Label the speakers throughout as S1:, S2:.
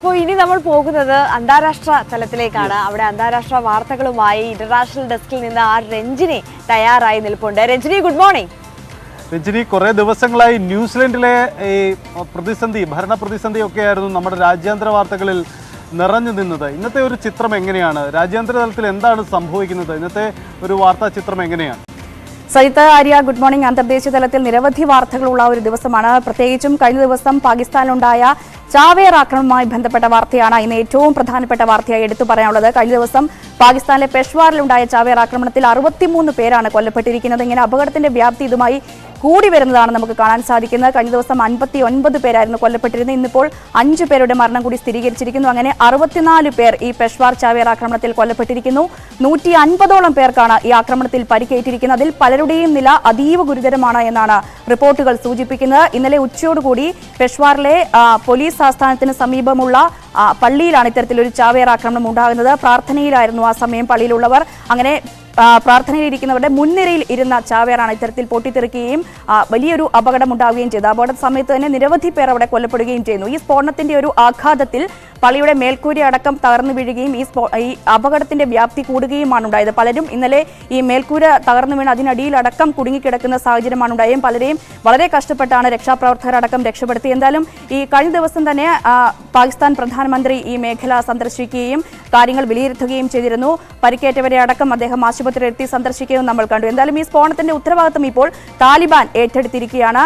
S1: അപ്പോൾ ഇനി നമ്മൾ പോകുന്നത് അന്താരാഷ്ട്ര തലത്തിലേക്കാണ്. അവിടെ അന്താരാഷ്ട്ര വാർത്തകളുമായി ഇന്റർനാഷണൽ ഡെസ്കിൽ നിന്ന് രഞ്ജിനി തയ്യാറായി നിൽപ്പുണ്ട്. Ranjini, good morning.
S2: രഞ്ജിനി, കുറേ ദിവസങ്ങളായി ന്യൂസിലൻഡിലെ ഈ ഭരണ പ്രതിസന്ധി ഒക്കെയായിരുന്നു നമ്മുടെ രാജ്യാന്തര വാർത്തകളിൽ നിറഞ്ഞു നിന്നത്. ഇന്നത്തെ ഒരു ചിത്രം എങ്ങനെയാണ്? രാജ്യാന്തര തലത്തിൽ എന്താണ് സംഭവിക്കുന്നത്? ഇന്നത്തെ ഒരു വാർത്താ ചിത്രം എങ്ങനെയാണ്?
S3: Sajith, Arya, good morning. അന്തർദേശീയ തലത്തിൽ നിരവധി വാർത്തകളുള്ള ഒരു ദിവസമാണ്. പ്രത്യേകിച്ചും കഴിഞ്ഞ ദിവസം പാകിസ്ഥാനിലുണ്ടായ ചാവേർ ആക്രമണവുമായി ബന്ധപ്പെട്ട വാർത്തയാണ് ഇന്ന് ഏറ്റവും പ്രധാനപ്പെട്ട വാർത്തയായി എടുത്തു പറയാനുള്ളത്. കഴിഞ്ഞ ദിവസം പാകിസ്ഥാനിലെ പെഷ്വാറിലുണ്ടായ ചാവേർ ആക്രമണത്തിൽ 63 പേരാണ് കൊല്ലപ്പെട്ടിരിക്കുന്നത്. ഇങ്ങനെ അപകടത്തിന്റെ വ്യാപ്തി ഇതുമായി കൂടി വരുന്നതാണ് നമുക്ക് കാണാൻ സാധിക്കുന്നത്. കഴിഞ്ഞ ദിവസം 59 പേരായിരുന്നു കൊല്ലപ്പെട്ടിരുന്നത്. ഇന്നിപ്പോൾ 5 പേരുടെ മരണം കൂടി സ്ഥിരീകരിച്ചിരിക്കുന്നു. അങ്ങനെ 64 പേർ ഈ പെഷ്വാർ ചാവേർ ആക്രമണത്തിൽ കൊല്ലപ്പെട്ടിരിക്കുന്നു. 150ഓളം പേർക്കാണ് ഈ ആക്രമണത്തിൽ പരിക്കേറ്റിരിക്കുന്നത്. അതിൽ പലരുടെയും നില അതീവ ഗുരുതരമാണ് എന്നാണ് റിപ്പോർട്ടുകൾ സൂചിപ്പിക്കുന്നത്. ഇന്നലെ ഉച്ചയോടുകൂടി പെഷ്വാറിലെ പോലീസ് ആസ്ഥാനത്തിന് സമീപമുള്ള പള്ളിയിലാണ് ഇത്തരത്തിലൊരു ചാവേർ ആക്രമണം ഉണ്ടാകുന്നത്. പ്രാർത്ഥനയിലായിരുന്നു ആ സമയം പള്ളിയിലുള്ളവർ. അങ്ങനെ പ്രാർത്ഥനയിലിരിക്കുന്നവരുടെ മുൻനിരയിൽ ഇരുന്ന ചാവേറാണ് ഇത്തരത്തിൽ പൊട്ടിത്തെറിക്കുകയും വലിയൊരു അപകടം ഉണ്ടാവുകയും ചെയ്തു. അപകട സമയത്ത് തന്നെ നിരവധി പേർ അവിടെ കൊല്ലപ്പെടുകയും ചെയ്യുന്നു. ഈ സ്ഫോടനത്തിന്റെ ഒരു ആഘാതത്തിൽ പള്ളിയുടെ മേൽക്കൂര അടക്കം തകർന്നു വീഴുകയും ഈ അപകടത്തിന്റെ വ്യാപ്തി കൂടുകയുമാണ് ഉണ്ടായത്. പലരും ഇന്നലെ ഈ മേൽക്കൂര തകർന്നു വീണ് അതിനടിയിലടക്കം കുടുങ്ങിക്കിടക്കുന്ന സാഹചര്യമാണ് ഉണ്ടായും. പലരെയും വളരെ കഷ്ടപ്പെട്ടാണ് രക്ഷാപ്രവർത്തകർ അടക്കം രക്ഷപ്പെടുത്തി. എന്തായാലും ഈ കഴിഞ്ഞ ദിവസം തന്നെ പാകിസ്ഥാൻ പ്രധാനമന്ത്രി ഈ മേഖല സന്ദർശിക്കുകയും കാര്യങ്ങൾ വിലയിരുത്തുകയും ചെയ്തിരുന്നു. പരിക്കേറ്റവരെ അടക്കം അദ്ദേഹം ആശുപത്രിയിൽ എത്തി സന്ദർശിക്കുകയും നമ്മൾ കണ്ടു. എന്തായാലും ഈ സ്ഫോടനത്തിന്റെ ഉത്തരവാദിത്തം ഇപ്പോൾ താലിബാൻ ഏറ്റെടുത്തിരിക്കുകയാണ്.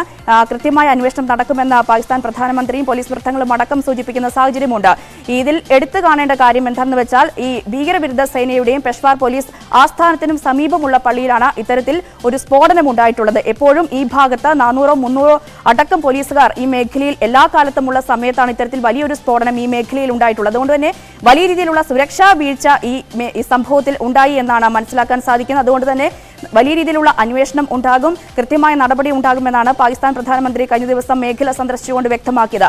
S3: കൃത്യമായ അന്വേഷണം നടക്കുമെന്ന് പാകിസ്ഥാൻ പ്രധാനമന്ത്രിയും പോലീസ് വൃത്തങ്ങളും അടക്കം സൂചിപ്പിക്കുന്ന സാഹചര്യമുണ്ട്. ഇതിൽ എടുത്തു കാണേണ്ട കാര്യം എന്താണെന്ന് വെച്ചാൽ ഈ ഭീകരവിരുദ്ധ സേനയുടെയും പെഷ്വാർ പോലീസ് ആസ്ഥാനത്തിനും സമീപമുള്ള പള്ളിയിലാണ് ഇത്തരത്തിൽ ഒരു സ്ഫോടനം ഉണ്ടായിട്ടുള്ളത്. എപ്പോഴും ഈ ഭാഗത്ത് 400-300 അടക്കം പോലീസുകാർ ഈ മേഖലയിൽ എല്ലാ കാലത്തുമുള്ള സമയത്താണ് ഇത്തരത്തിൽ വലിയൊരു സ്ഫോടനം ഈ മേഖലയിൽ ഉണ്ടായിട്ടുള്ളത്. അതുകൊണ്ട് തന്നെ വലിയ രീതിയിലുള്ള സുരക്ഷാ വീഴ്ച ഈ സംഭവത്തിൽ ഉണ്ടായി എന്നാണ് മനസ്സിലാക്കാൻ സാധിക്കുന്നത്. അതുകൊണ്ട് തന്നെ വലിയ രീതിയിലുള്ള അന്വേഷണം ഉണ്ടാകും, കൃത്യമായ നടപടി ഉണ്ടാകുമെന്നാണ് പാകിസ്ഥാൻ പ്രധാനമന്ത്രി കഴിഞ്ഞ ദിവസം മേഖല സന്ദർശിച്ചുകൊണ്ട് വ്യക്തമാക്കിയത്.